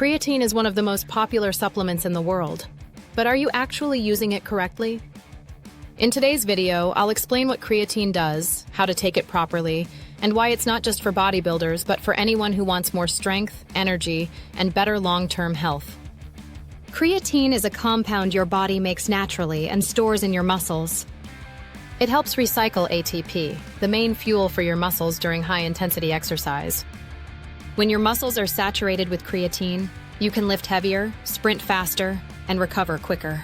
Creatine is one of the most popular supplements in the world, but are you actually using it correctly? In today's video, I'll explain what creatine does, how to take it properly, and why it's not just for bodybuilders, but for anyone who wants more strength, energy, and better long-term health. Creatine is a compound your body makes naturally and stores in your muscles. It helps recycle ATP, the main fuel for your muscles during high-intensity exercise. When your muscles are saturated with creatine, you can lift heavier, sprint faster, and recover quicker.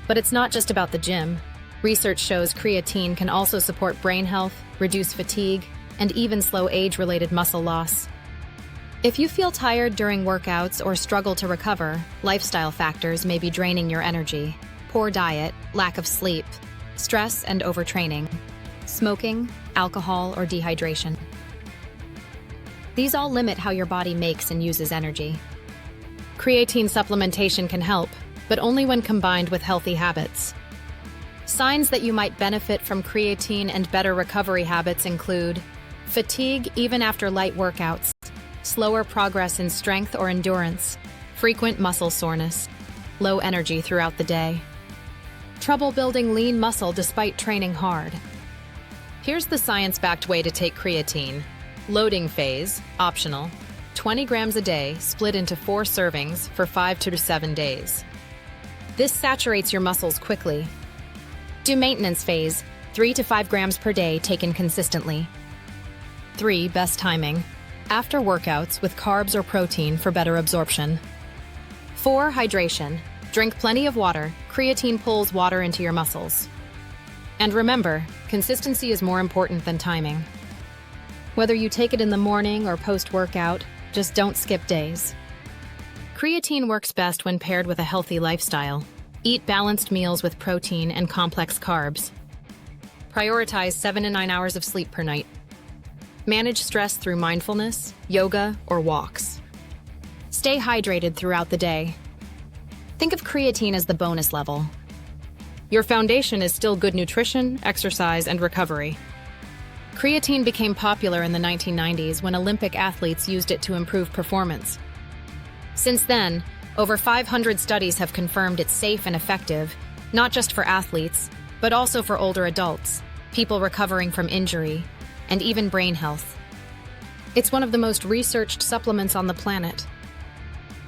But it's not just about the gym. Research shows creatine can also support brain health, reduce fatigue, and even slow age-related muscle loss. If you feel tired during workouts or struggle to recover, lifestyle factors may be draining your energy. Poor diet, lack of sleep, stress and overtraining, smoking, alcohol, or dehydration. These all limit how your body makes and uses energy. Creatine supplementation can help, but only when combined with healthy habits. Signs that you might benefit from creatine and better recovery habits include fatigue even after light workouts, slower progress in strength or endurance, frequent muscle soreness, low energy throughout the day, trouble building lean muscle despite training hard. Here's the science-backed way to take creatine. Loading phase, optional, 20 grams a day split into 4 servings for 5 to 7 days. This saturates your muscles quickly. Do maintenance phase, 3 to 5 grams per day taken consistently. 3. Best timing, after workouts with carbs or protein for better absorption. 4. Hydration, drink plenty of water. Creatine pulls water into your muscles. And remember, consistency is more important than timing. Whether you take it in the morning or post-workout, just don't skip days. Creatine works best when paired with a healthy lifestyle. Eat balanced meals with protein and complex carbs. Prioritize 7 to 9 hours of sleep per night. Manage stress through mindfulness, yoga, or walks. Stay hydrated throughout the day. Think of creatine as the bonus level. Your foundation is still good nutrition, exercise, and recovery. Creatine became popular in the 1990s when Olympic athletes used it to improve performance. Since then, over 500 studies have confirmed it's safe and effective, not just for athletes, but also for older adults, people recovering from injury, and even brain health. It's one of the most researched supplements on the planet.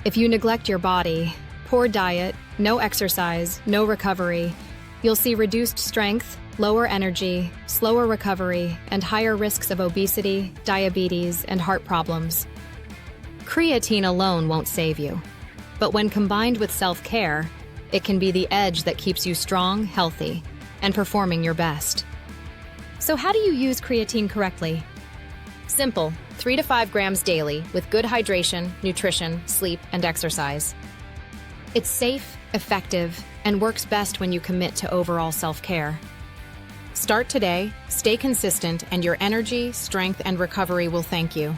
If you neglect your body, poor diet, no exercise, no recovery, you'll see reduced strength, lower energy, slower recovery, and higher risks of obesity, diabetes, and heart problems. Creatine alone won't save you, but when combined with self-care, it can be the edge that keeps you strong, healthy, and performing your best. So how do you use creatine correctly? Simple, 3 to 5 grams daily with good hydration, nutrition, sleep, and exercise. It's safe, effective, and works best when you commit to overall self-care. Start today, stay consistent, and your energy, strength, and recovery will thank you.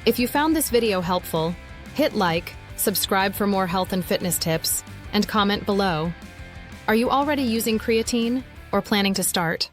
If you found this video helpful, hit like, subscribe for more health and fitness tips, and comment below. Are you already using creatine or planning to start?